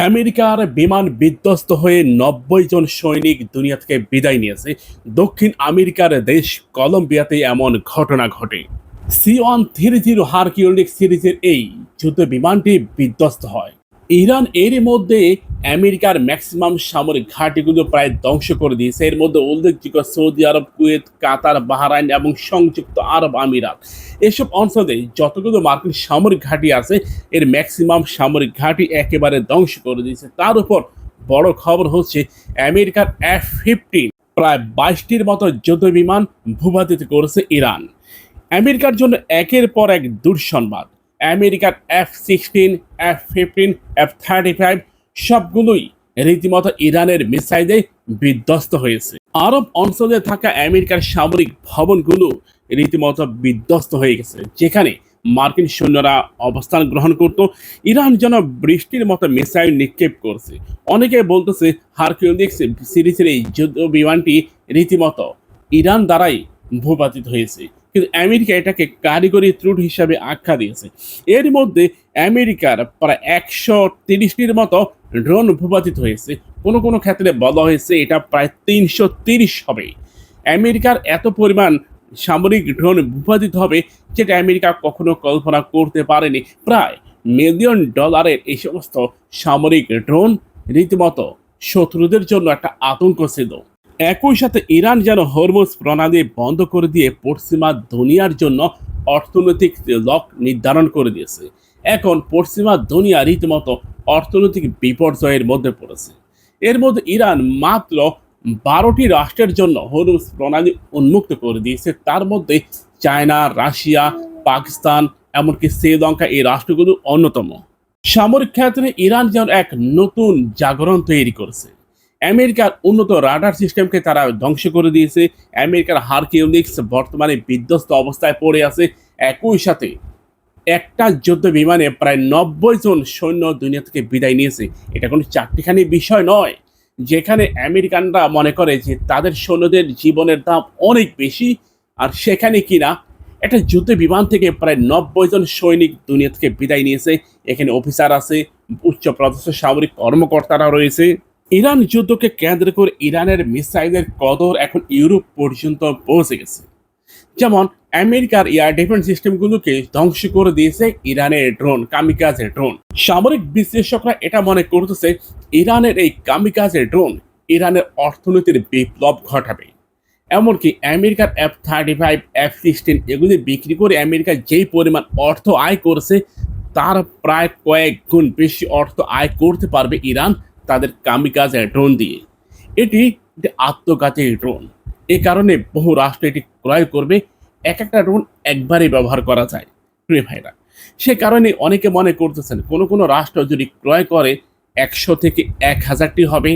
আমেরিকার বিমান বিধ্বস্ত হয়ে ৯০ জন সৈনিক দুনিয়া থেকে বিদায় নিয়েছে। দক্ষিণ আমেরিকার দেশ কলম্বিয়াতে এমন ঘটনা ঘটে। C-130 হারকিউলিস সিরিজের এই যুদ্ধ বিমানটি বিধ্বস্ত হয়। ইরান এরই মধ্যে আমেরিকার ম্যাক্সিমাম সামরিক ঘাঁটিগুলো প্রায় ধ্বংস করে দিয়েছে। এর মধ্যে উল্লেখযোগ্য সৌদি আরব, কুয়েত, কাতার, বাহরাইন এবং সংযুক্ত আরব আমিরাত। এসব অঞ্চলে যতগুলো মার্কিন সামরিক ঘাঁটি আছে এর ম্যাক্সিমাম সামরিক ঘাঁটি একেবারে ধ্বংস করে দিয়েছে। তার উপর বড় খবর হচ্ছে আমেরিকার F-15 প্রায় ২২টির মতো যুদ্ধ বিমান ভূপাতিত করেছে ইরান। আমেরিকার জন্য একের পর এক দুঃসংবাদ। আমেরিকার F-16, F-15, F-35 সবগুলোই রীতিমতো ইরানের মিসাইলে বিধ্বস্ত হয়েছে। আরব অঞ্চলে থাকা আমেরিকার সামরিক ভবনগুলো রীতিমতো বিধ্বস্ত হয়ে গেছে, যেখানে মার্কিন সৈন্যরা অবস্থান গ্রহণ করত। ইরান যেন বৃষ্টির মতো মিসাইল নিক্ষেপ করছে। অনেকে বলতেছে হারকিউলিস সিরিজের এই যুদ্ধ বিমানটি রীতিমতো ইরান দ্বারাই ভূপাতিত হয়েছে, কিন্তু আমেরিকা এটাকে কারিগরি ত্রুটি হিসাবে আখ্যা দিয়েছে। এর মধ্যে আমেরিকার প্রায় ১৩০টির মতো ড্রোন ভূপাতিত হয়েছে। কোনো কোনো ক্ষেত্রে বলা হয়েছে এটা প্রায় ৩৩০ হবে। আমেরিকার এত পরিমাণ সামরিক ড্রোন ভূপাতিত হবে, যেটা আমেরিকা কখনো কল্পনা করতে পারেনি। প্রায় মিলিয়ন ডলারের এই সমস্ত সামরিক ড্রোন রীতিমতো শত্রুদের জন্য একটা আতঙ্ক ছিল। একই সাথে ইরান যেন হরমুজ প্রণালী বন্ধ করে দিয়ে পশ্চিমা দুনিয়ার জন্য অর্থনৈতিক লক নির্ধারণ করে দিয়েছে। এখন পশ্চিমা দুনিয়া রীতিমতো অর্থনৈতিক বিপর্যয়ের মধ্যে পড়েছে। এর মধ্যে ইরান মাত্র ১২টি রাষ্ট্রের জন্য হরমুজ প্রণালী উন্মুক্ত করে দিয়েছে। তার মধ্যে চায়না, রাশিয়া, পাকিস্তান, এমনকি শ্রীলঙ্কা এই রাষ্ট্রগুলো অন্যতম। সামরিক ক্ষেত্রে ইরান যেন এক নতুন জাগরণ তৈরি করেছে। আমেরিকার উন্নত রাডার সিস্টেমকে তারা ধ্বংস করে দিয়েছে। আমেরিকার হারকিউলিস বর্তমানে বিধ্বস্ত অবস্থায় পড়ে আছে। একই সাথে একটা যুদ্ধ বিমানে প্রায় ৯০ জন সৈন্য দুনিয়া থেকে বিদায় নিয়েছে। এটা কোনো চারটিখানি বিষয় নয়, যেখানে আমেরিকানরা মনে করে যে তাদের সৈন্যদের জীবনের দাম অনেক বেশি, আর সেখানে কিনা একটা যুদ্ধ বিমান থেকে প্রায় ৯০ জন সৈনিক দুনিয়া থেকে বিদায় নিয়েছে। এখানে অফিসার আছে, উচ্চপদস্থ সামরিক কর্মকর্তারা রয়েছে। ইরান যুদ্ধকে কেন্দ্র করে ইরানের মিসাইলের কদর এখন ইউরোপ পর্যন্ত পৌঁছে গেছে। যেমন আমেরিকার এয়ার ডিফেন্স সিস্টেমগুলোকে ধ্বংস করে দিয়েছে ইরানের ড্রোন, কামিকাজে ড্রোন। সামরিক বিশ্লেষকরা এটা মনে করতেছে ইরানের এই কামিকাজে ড্রোন ইরানের অর্থনীতির বিপ্লব ঘটাবে। এমনকি আমেরিকার F-35, F-16 এগুলি বিক্রি করে আমেরিকা যেই পরিমাণ অর্থ আয় করেছে তার প্রায় কয়েক গুণ বেশি অর্থ আয় করতে পারবে ইরান তাদের কামিকাজে ড্রোন দিয়ে। এটি একটি আত্মঘাতী ড্রোন। এ কারণে বহু রাষ্ট্র এটি ক্রয় করবে। একটা ড্রোন একবারই ব্যবহার করা যায়, প্রিয় ভাইরা। সে কারণে অনেকে মনে করতেছেন কোনো রাষ্ট্র যদি ক্রয় করে ১০০ থেকে ১০০০টি হবে,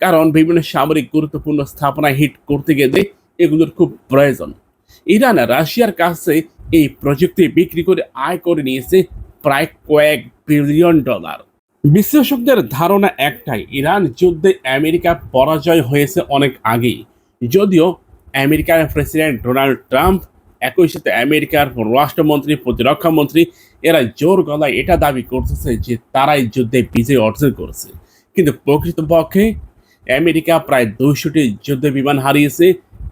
কারণ বিভিন্ন সামরিক গুরুত্বপূর্ণ স্থাপনায় হিট করতে গেলে এগুলোর খুব প্রয়োজন। ইরান রাশিয়ার কাছে এই প্রযুক্তি বিক্রি করে আয় করে নিয়েছে প্রায় কয়েক বিলিয়ন ডলার। বিশ্লেষকদের ধারণা একটাই, ইরান যুদ্ধে আমেরিকা পরাজয় হয়েছে অনেক আগেই। যদিও আমেরিকার প্রেসিডেন্ট ডোনাল্ড ট্রাম্প, একই সাথে আমেরিকার রাষ্ট্রমন্ত্রী, প্রতিরক্ষা মন্ত্রী এরা জোর গলায় এটা দাবি করতেছে যে তারাই যুদ্ধে বিজয় অর্জন করেছে, কিন্তু প্রকৃতপক্ষে আমেরিকা প্রায় ২০০টি যুদ্ধ বিমান হারিয়েছে।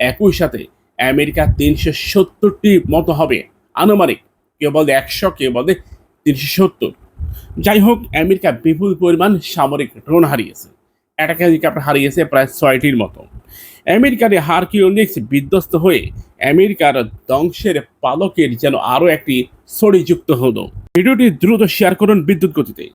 একই সাথে আমেরিকা ৩৭০টি মতো হবে আনুমানিক, কেউ বলে ১০০, কেউ বলে ৩৭০। যাই হোক, আমেরিকা বিপুল পরিমাণ সামরিক ড্রোন হারিয়েছে। অ্যাটাক হারিয়েছে প্রায় ৬টির মতো। আমেরিকার হারকিউলিস বিধ্বস্ত হয়ে আমেরিকার ধ্বংসের পালকের যেন আরও একটি ছড়ি যুক্ত হলো। ভিডিওটি দ্রুত শেয়ার করুন বিদ্যুৎ গতিতে।